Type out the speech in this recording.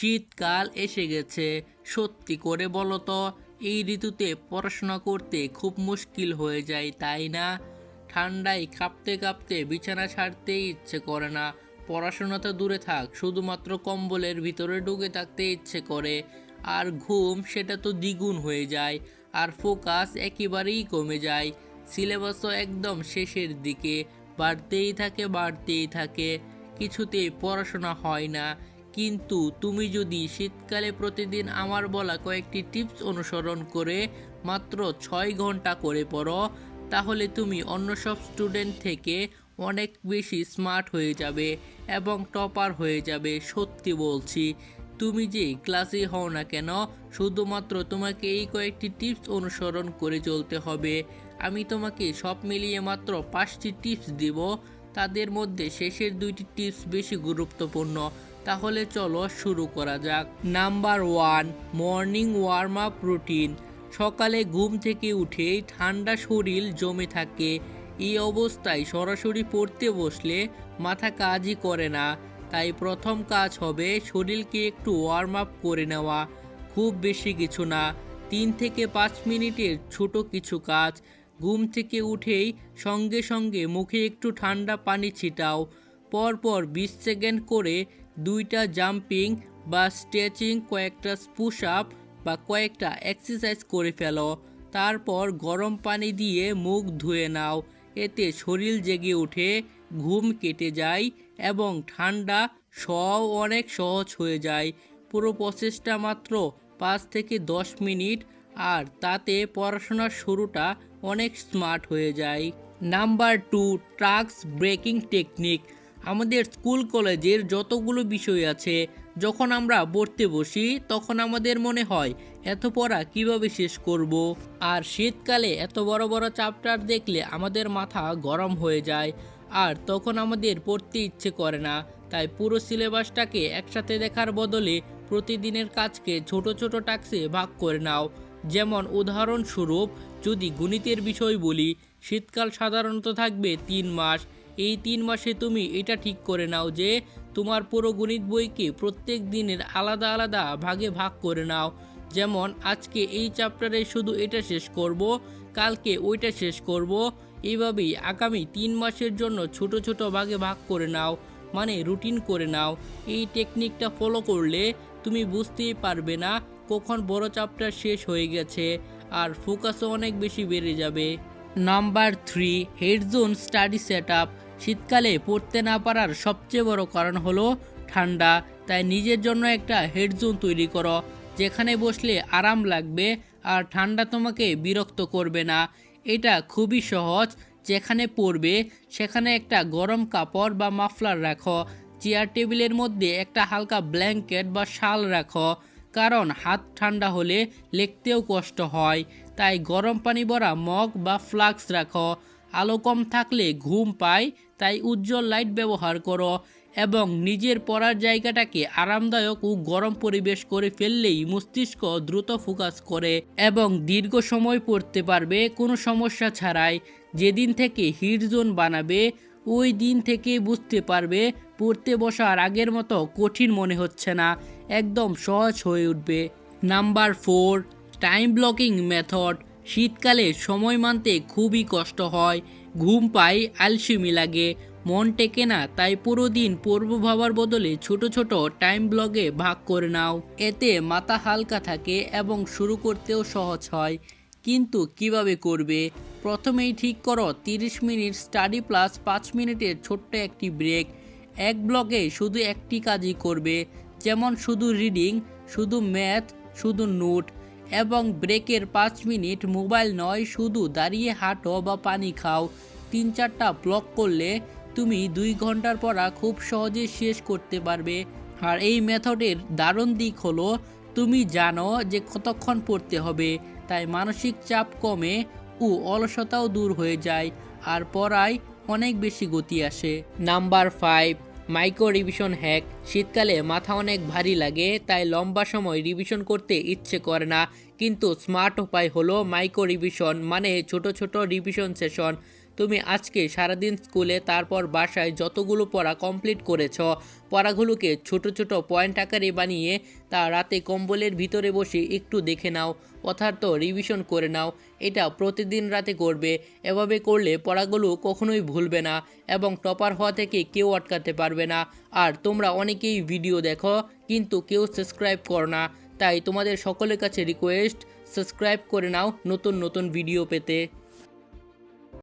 শীতকাল এসে গেছে। সত্যি করে বলো তো, এই ঋতুতে পড়াশোনা করতে খুব মুশকিল হয়ে যায়, তাই না? ঠান্ডায় কাঁপতে কাঁপতে বিছানা ছাড়তেই ইচ্ছে করে না। পড়াশোনা তো দূরে থাক, শুধুমাত্র কম্বলের ভিতরে ঢুকে থাকতে ইচ্ছে করে। আর ঘুম সেটা তো দ্বিগুণ হয়ে যায়। আর ফোকাস একেবারেই কমে যায়। সিলেবাসও একদম শেষের দিকে, বাড়তেই থাকে, কিছুতেই পড়াশোনা হয় না। কিন্তু তুমি যদি শীতকালে প্রতিদিন আমার বলা কয়েকটি টিপস অনুসরণ করে মাত্র 6 ঘন্টা করে পড়ো, তাহলে তুমি অন্য সব স্টুডেন্ট থেকে অনেক বেশি স্মার্ট হয়ে যাবে এবং টপার হয়ে যাবে। সত্যি বলছি, তুমি যে ক্লাসে হও না কেন, শুধুমাত্র তোমাকে এই কয়েকটি টিপস অনুসরণ করে চলতে হবে। আমি তোমাকে সব মিলিয়ে মাত্র 5টি টিপস দিব। তাদের মধ্যে শেষের 2টি টিপস বেশি গুরুত্বপূর্ণ। তাহলে চলো শুরু করা যাক। Number 1, morning warm up routine. সকালে ঘুম থেকে উঠেই ঠান্ডা শরীর জমে থাকে। এই অবস্থায় সরাসরি পড়তে বসলে মাথা কাজই করে না। তাই প্রথম কাজ হবে শরীরকে একটু ওয়ার্ম আপ করে নেওয়া। খুব বেশি কিছু না, 3 থেকে 5 মিনিটের ছোট কিছু কাজ। ঘুম থেকে উঠেই সঙ্গে সঙ্গে মুখে একটু ঠান্ডা পানি ছিটাও। পরপর 20 সেকেন্ড করে 2টা জাম্পিং বা স্ট্রেচিং, কয়েকটা পুশ আপ বা কয়েকটা এক্সারসাইজ করে ফেলো। তারপর গরম পানি দিয়ে মুখ ধুয়ে নাও। এতে শরীর জেগে ওঠে, ঘুম কেটে যায় এবং ঠান্ডা শোয়াও অনেক সহজ হয়ে যায়। পুরো প্রসেসটা মাত্র 5 থেকে 10 মিনিট, আর তাতে পড়াশোনার শুরুটা অনেক স্মার্ট হয়ে যায়। Number 2, task breaking technique. আমাদের স্কুল কলেজের যতগুলো বিষয় আছে, যখন আমরা পড়তে বসি তখন আমাদের মনে হয় এত পড়া কিভাবে শেষ করব। আর শীতকালে এত বড় বড় চ্যাপ্টার দেখলে আমাদের মাথা গরম হয়ে যায়, আর তখন আমাদের পড়তে ইচ্ছে করে না। তাই পুরো সিলেবাসটাকে একসাথে দেখার বদলে প্রতিদিনের কাজকে ছোট ছোট টাস্কে ভাগ করে নাও। যেমন উদাহরণস্বরূপ, যদি গণিতের বিষয় বলি, শীতকাল সাধারণত থাকবে 3 মাস। এই 3 মাসে তুমি এটা ঠিক করে নাও যে তোমার পুরো গণিত বইকে প্রত্যেক দিনের আলাদা আলাদা ভাগে ভাগ করে নাও। যেমন আজকে এই চ্যাপ্টারে শুধু এটা শেষ করব, কালকে ওইটা শেষ করব। এইভাবেই আগামী 3 মাসের জন্য ছোট ছোট ভাগে ভাগ করে নাও, মানে রুটিন করে নাও। এই টেকনিকটা ফলো করলে তুমি বুঝতেই পারবে না কখন বড় চ্যাপ্টার শেষ হয়ে গেছে, আর ফোকাসও অনেক বেশি বেড়ে যাবে। নাম্বার 3, হেডজোন স্টাডি সেট আপ। শীতকালে পড়তে না পারার সবচেয়ে বড় কারণ হলো ঠান্ডা। তাই নিজের জন্য একটা হেডজোন তৈরি করো, যেখানে বসলে আরাম লাগবে আর ঠান্ডা তোমাকে বিরক্ত করবে না। এটা খুবই সহজ। যেখানে পড়বে সেখানে একটা গরম কাপড় বা মাফলার রাখো। চেয়ার টেবিলের মধ্যে একটা হালকা ব্ল্যাঙ্কেট বা শাল রাখো, কারণ হাত ঠান্ডা হলে লিখতেও কষ্ট হয়। তাই গরম পানি ভরা মগ বা ফ্লাস্ক রাখো। আলো কম থাকলে ঘুম পায়, তাই উজ্জ্বল লাইট ব্যবহার করো এবং নিজের পড়ার জায়গাটাকে আরামদায়ক ও গরম পরিবেশ করে ফেললেই মস্তিষ্ক দ্রুত ফোকাস করে এবং দীর্ঘ সময় পড়তে পারবে কোনো সমস্যা ছাড়াই। যেদিন থেকে হিট জোন বানাবে, ওই দিন থেকেই বুঝতে পারবে পড়তে বসার আগের মতো কঠিন মনে হচ্ছে না, একদম সহজ হয়ে উঠবে। Number 4, time blocking method. শীতকালে সময় মানতে খুবই কষ্ট হয়, ঘুম পাই, আলসেমি লাগে, মন টেকে না। তাই পুরো দিন পড়ব ভাবার বদলে ছোট ছোট টাইম ব্লকে ভাগ করে নাও। এতে মাথা হালকা থাকে এবং শুরু করতেও সহজ হয়। কিন্তু কিভাবে করবে? প্রথমেই ঠিক করো 30 মিনিট স্টাডি প্লাস 5 মিনিটের ছোট্ট একটি ব্রেক। এক ব্লকে শুধু একটি কাজই করবে, যেমন শুধু রিডিং, শুধু ম্যাথ, শুধু নোট। এবং ব্রেকের 5 মিনিট মোবাইল নয়, শুধু দাঁড়িয়ে হাঁটো বা পানি খাও। 3-4টা ব্লক করলে তুমি 2 ঘন্টার পড়া খুব সহজে শেষ করতে পারবে। আর এই মেথডের দারুণ দিক হলো তুমি জানো যে কতক্ষণ পড়তে হবে, তাই মানসিক চাপ কমে ও অলসতাও দূর হয়ে যায়, আর পড়ায় অনেক বেশি গতি আসে। Number 5, micro revision hack. শীতকালে মাথা অনেক ভারী লাগে, তাই লম্বা সময় রিভিশন করতে ইচ্ছে করে না। কিন্তু স্মার্ট উপায় হলো মাইক্রো রিভিশন, মানে ছোট ছোট রিভিশন সেশন। তুমি আজকে সারাদিন স্কুলে তারপর বাসায় যতগুলো পড়া কমপ্লিট করেছ পড়াগুলোকে ছোট ছোট পয়েন্ট আকারে বানিয়ে তা রাতে কম্বলের ভিতরে বসে একটু দেখে নাও, অর্থাৎ রিভিশন করে নাও। এটা প্রতিদিন রাতে করবে। এভাবে করলে পড়াগুলো কখনোই ভুলবে না এবং টপার হওয়া থেকে কেউ আটকাতে পারবে না। আর তোমরা অনেকেই ভিডিও দেখো কিন্তু কেউ সাবস্ক্রাইব করো না, তাই তোমাদের সকলের কাছে রিকোয়েস্ট, সাবস্ক্রাইব করে নাও নতুন নতুন ভিডিও পেতে।